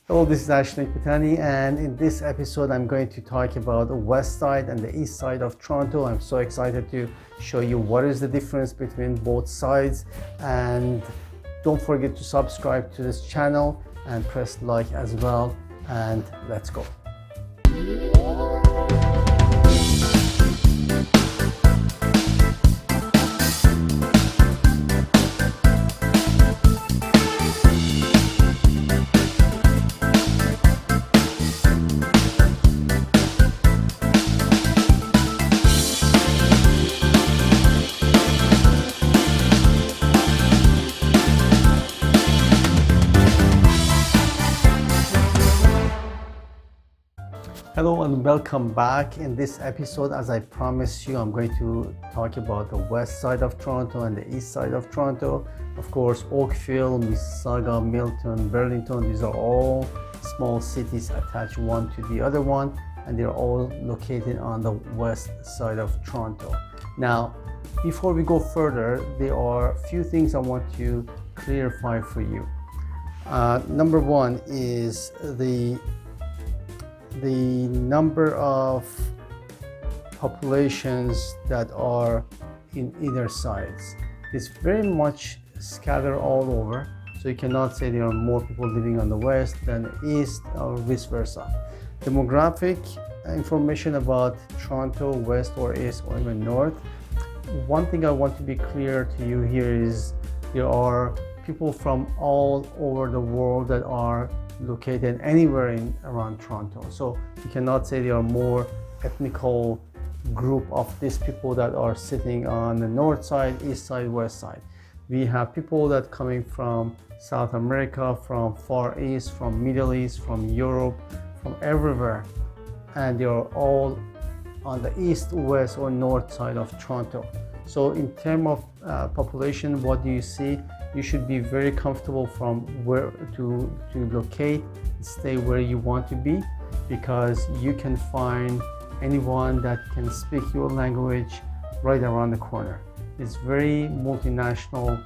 Hello, this is Ashley Patani, and in this episode I'm going to talk about the west side and the east side of Toronto. I'm so excited to show you what is the difference between both sides, and don't forget to subscribe to this channel and press like as well, and let's go. Hello and welcome back. In this episode, as I promised you, I'm going to talk about the west side of Toronto and the east side of Toronto. Of course, Oakville, Mississauga, Milton, Burlington, these are all small cities attached one to the other one, and they're all located on the west side of Toronto. Now, before we go further, there are a few things I want to clarify for you. Number one is the number of populations that are in either sides is very much scattered all over, so you cannot say there are more people living on the west than the east or vice versa. Demographic information about Toronto, west or east or even north, one thing I want to be clear to you here is there are people from all over the world that are located anywhere around Toronto. So you cannot say there are more ethnical group of these people that are sitting on the north side, east side, west side. We have people that coming from South America, from Far East, from Middle East, from Europe, from everywhere, and they are all on the east, west or north side of Toronto. So in terms of population, what do you see? You should be very comfortable from where to locate, stay where you want to be, because you can find anyone that can speak your language right around the corner. It's very multinational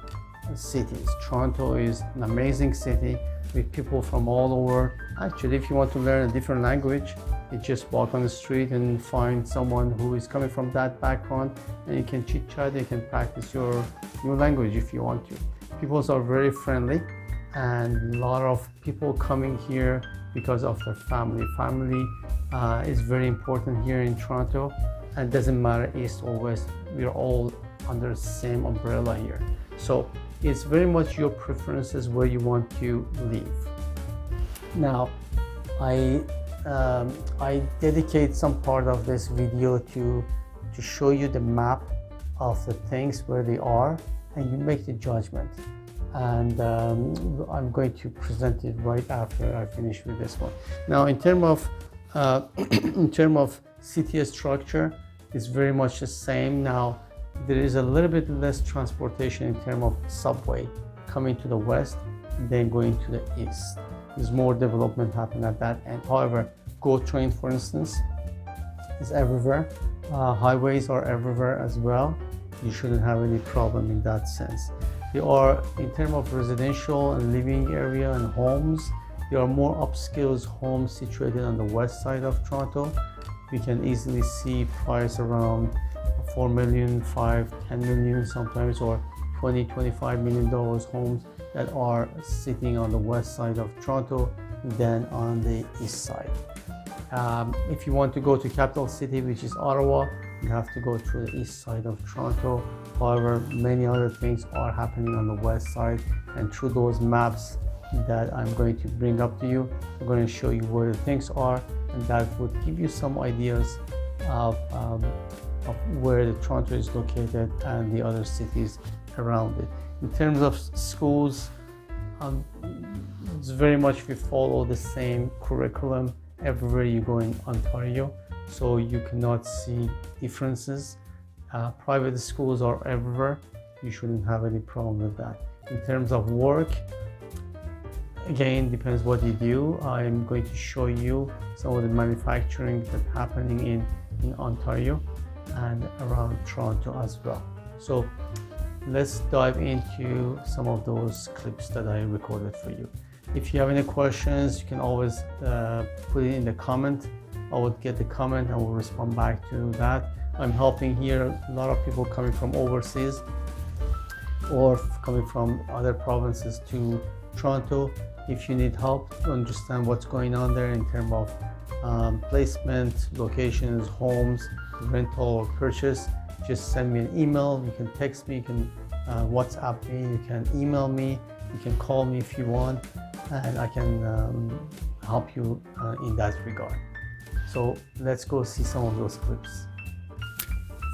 cities. Toronto is an amazing city with people from all over. Actually, if you want to learn a different language, you just walk on the street and find someone who is coming from that background, and you can chit chat, you can practice your new language if you want to. People are very friendly, and a lot of people coming here because of their family. Family is very important here in Toronto, and it doesn't matter east or west, we're all under the same umbrella here. So it's very much your preferences where you want to live. Now, I dedicate some part of this video to show you the map of the things where they are, and you make the judgment. And I'm going to present it right after I finish with this one. Now, in terms of city structure, it's very much the same. Now, there is a little bit less transportation in terms of subway coming to the west than going to the east. There's more development happening at that end. However, GO train, for instance, is everywhere. Highways are everywhere as well. You shouldn't have any problem in that sense. There are, in terms of residential and living area and homes, there are more upscale homes situated on the west side of Toronto. We can easily see price around $4 million, $5, $10 million sometimes, or $20-25 million homes that are sitting on the west side of Toronto than on the east side. If you want to go to capital city, which is Ottawa, you have to go through the east side of Toronto. However, many other things are happening on the west side, and through those maps that I'm going to bring up to you, I'm going to show you where the things are, and that would give you some ideas of where the Toronto is located and the other cities around it. In terms of schools, it's very much we follow the same curriculum everywhere you go in Ontario, so you cannot see differences. Private schools are everywhere. You shouldn't have any problem with that. In terms of work, again, depends what you do. I'm going to show you some of the manufacturing that's happening in Ontario and around Toronto as well. So let's dive into some of those clips that I recorded for you. If you have any questions, you can always put it in the comment. I would get the comment and will respond back to that. I'm helping here a lot of people coming from overseas or coming from other provinces to Toronto. If you need help to understand what's going on there in terms of placement, locations, homes, rental or purchase, just send me an email. You can text me, you can WhatsApp me, you can email me, you can call me if you want, and I can help you in that regard. So let's go see some of those clips.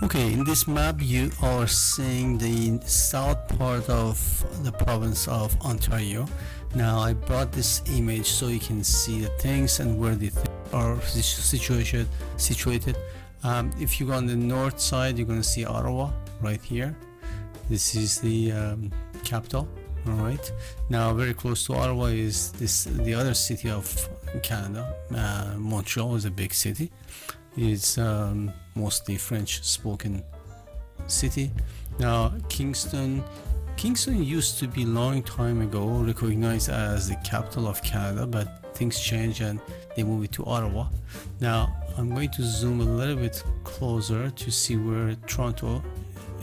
Okay, in this map you are seeing the south part of the province of Ontario. Now I brought this image so you can see the things and where the things are situated. If you go on the north side, you're going to see Ottawa right here. This is the capital. All right. Now very close to Ottawa is the other city of Canada. Montreal is a big city. It's mostly French spoken city. Now Kingston used to be long time ago recognized as the capital of Canada, but things changed and they moved it to Ottawa. Now I'm going to zoom a little bit closer to see where Toronto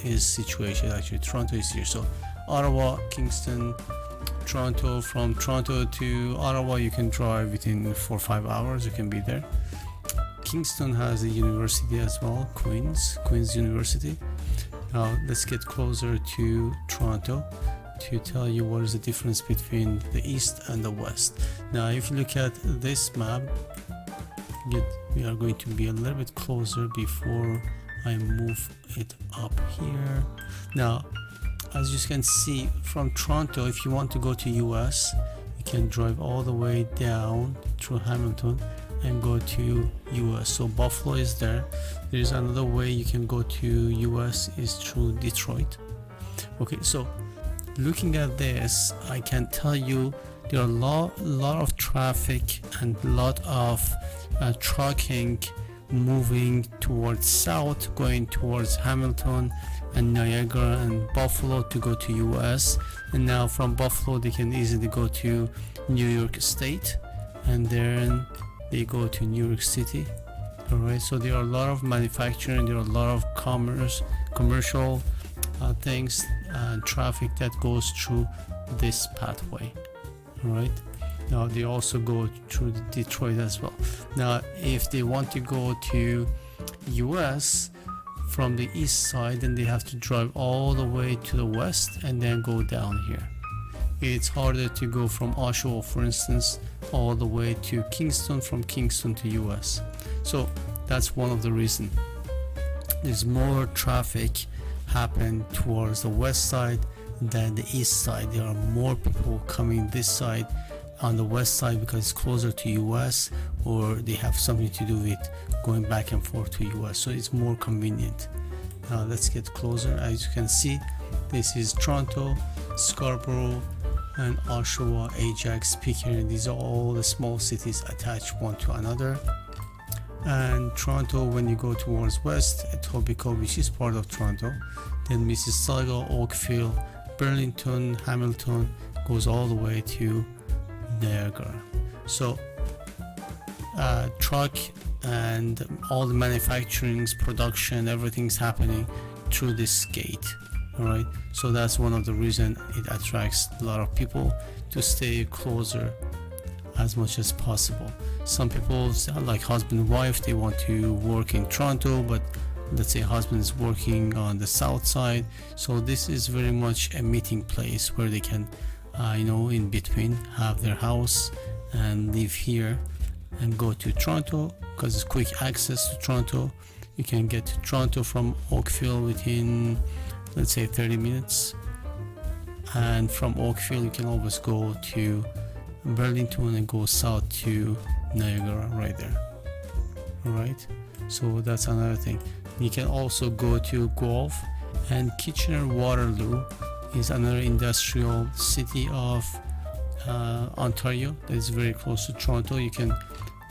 is situated. Actually Toronto is here. So Ottawa, Kingston, Toronto. From Toronto to Ottawa you can drive within 4 or 5 hours. You can be there. Kingston has a university as well, Queen's University. Now let's get closer to Toronto to tell you what is the difference between the east and the west. Now if you look at this map, we are going to be a little bit closer before I move it up here. Now as you can see from Toronto, if you want to go to US, you can drive all the way down through Hamilton and go to US. So Buffalo is there. There is another way you can go to US is through Detroit. Okay, so looking at this, I can tell you there are a lot of traffic and a lot of trucking moving towards south, going towards Hamilton and Niagara and Buffalo to go to US. And now from Buffalo they can easily go to New York State, and then they go to New York City. All right, so there are a lot of manufacturing, there are a lot of commercial things and traffic that goes through this pathway. All right, now they also go through Detroit as well. Now if they want to go to US from the east side, then they have to drive all the way to the west and then go down here. It's harder to go from Oshawa, for instance, all the way to Kingston, from Kingston to US. So that's one of the reasons. There's more traffic happen towards the west side than the east side. There are more people coming this side on the west side because it's closer to US, or they have something to do with going back and forth to US, so it's more convenient. Now let's get closer. As you can see, this is Toronto, Scarborough and Oshawa, Ajax, Pickering. These are all the small cities attached one to another. And Toronto, when you go towards west, Etobicoke, which is part of Toronto, then Mississauga, Oakville, Burlington, Hamilton, goes all the way to Niagara. So truck and all the manufacturing, production, everything's happening through this gate. All right, so that's one of the reasons it attracts a lot of people to stay closer as much as possible. Some people, like husband and wife, they want to work in Toronto, but let's say husband is working on the south side, so this is very much a meeting place where they can in between have their house and live here and go to Toronto, because it's quick access to Toronto. You can get to Toronto from Oakville within, let's say, 30 minutes, and from Oakville you can always go to Burlington and go south to Niagara right there. All right, so that's another thing. You can also go to Guelph, and Kitchener-Waterloo is another industrial city of Ontario that is very close to Toronto. You can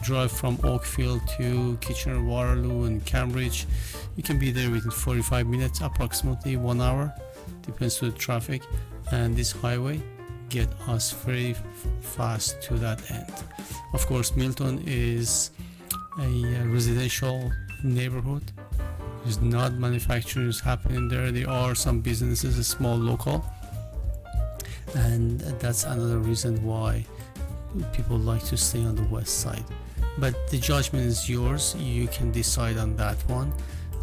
drive from Oakville to Kitchener-Waterloo and Cambridge. You can be there within 45 minutes, approximately 1 hour, depends on the traffic. And this highway get us very fast to that end. Of course, Milton is a residential neighborhood. There's not manufacturing is happening there. There are some businesses, small local, and that's another reason why people like to stay on the west side. But the judgment is yours. You can decide on that one.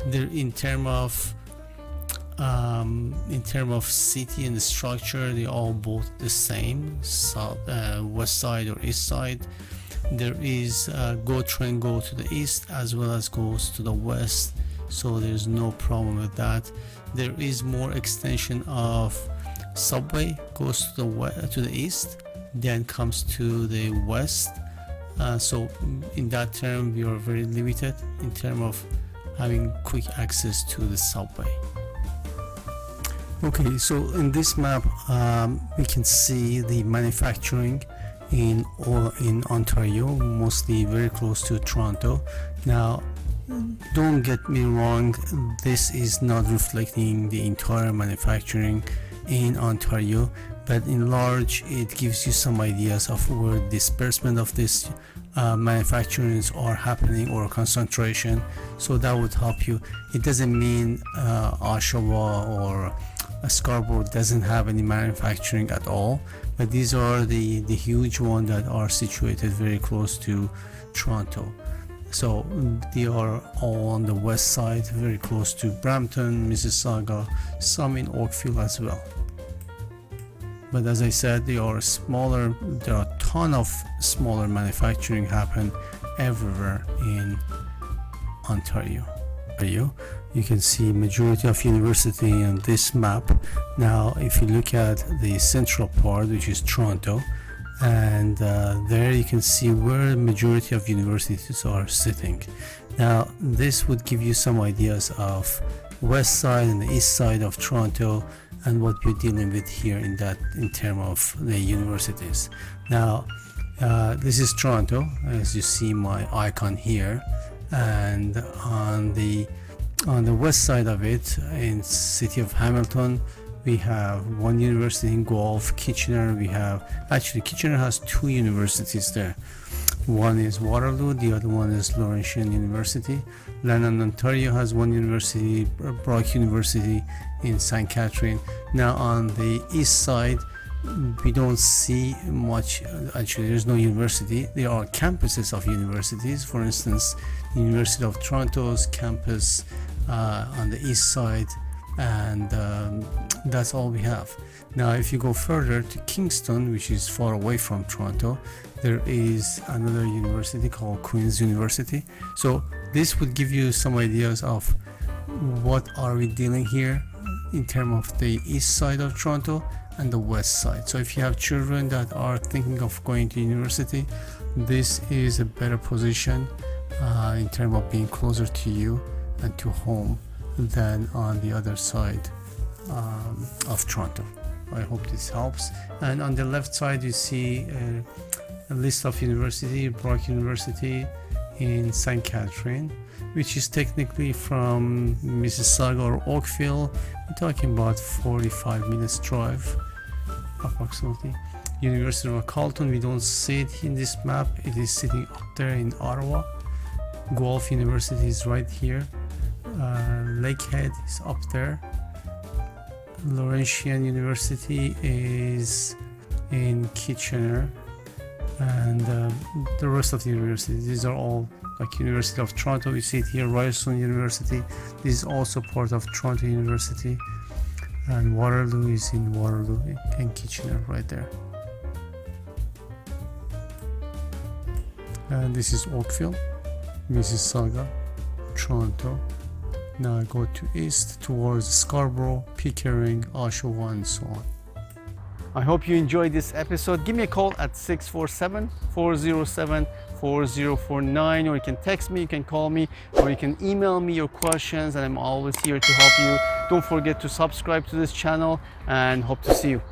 There, in term of city and the structure, they all both the same. West side or east side. There is GO train go to the east as well as goes to the west, so there's no problem with that. There is more extension of subway goes to the east, then comes to the west. So in that term, we are very limited in terms of having quick access to the subway. Okay, so in this map, we can see the manufacturing in Ontario, mostly very close to Toronto. Now, don't get me wrong, this is not reflecting the entire manufacturing in Ontario, but in large it gives you some ideas of where disbursement of this manufacturing are happening or concentration, so that would help you. It doesn't mean Oshawa or Scarborough doesn't have any manufacturing at all, but these are the huge ones that are situated very close to Toronto. So they are all on the west side, very close to Brampton, Mississauga, some in Oakville as well. But as I said, they are smaller. There are a ton of smaller manufacturing happen everywhere in Ontario. You can see majority of university in this map. Now if you look at the central part, which is Toronto, and there you can see where the majority of universities are sitting. Now this would give you some ideas of west side and the east side of Toronto and what we're dealing with here in terms of the universities. Now this is Toronto, as you see my icon here, and on the west side of it, in city of Hamilton, we have one university in Guelph. Kitchener, Kitchener has two universities there. One is Waterloo, the other one is Laurentian University. London, Ontario has one university, Brock University in St. Catherine. Now on the east side, we don't see much. Actually, there's no university. There are campuses of universities. For instance, the University of Toronto's campus on the east side, and that's all we have. Now if you go further to Kingston, which is far away from Toronto, there is another university called Queen's University. So this would give you some ideas of what are we dealing here in terms of the east side of Toronto and the west side. So if you have children that are thinking of going to university, this is a better position in terms of being closer to you and to home than on the other side of Toronto. I hope this helps. And on the left side you see a list of university, Brock University in St. Catherine, which is technically from Mississauga or Oakville. We're talking about 45 minutes drive approximately. University of Carleton, we don't see it in this map. It is sitting up there in Ottawa. Guelph University is right here. Lakehead is up there. Laurentian University is in Kitchener, and the rest of the universities, these are all like University of Toronto. We see it here, Ryerson University. This is also part of Toronto University, and Waterloo is in Waterloo and Kitchener right there. And this is Oakville, Mississauga, Toronto. Now I go to east towards Scarborough, Pickering, Oshawa, and so on. I hope you enjoyed this episode. Give me a call at 647-407-4049, or you can text me, you can call me, or you can email me your questions, and I'm always here to help you. Don't forget to subscribe to this channel, and hope to see you.